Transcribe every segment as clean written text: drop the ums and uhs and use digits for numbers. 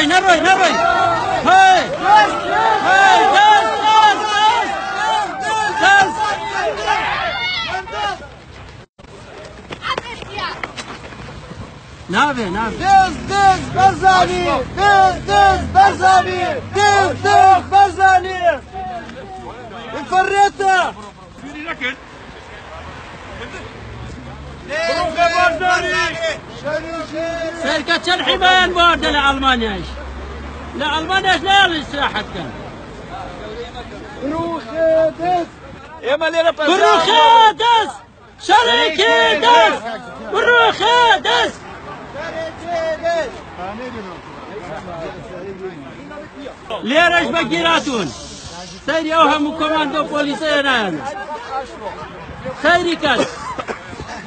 نروي هاي نابي دز برزاني الفريتة شركة الحماية واردة لألمانيا لا الاستراحة كان بروخيدس شركة بروخيدس ليرش بقيراتون سيري اوهم كوماندو بوليسينا سيري كان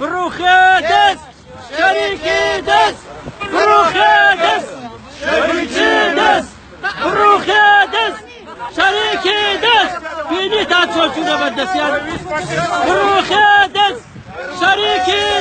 بروخيدس شركة بروخيدس فيني تاتشو شو بدس يعني بروخيدس شركة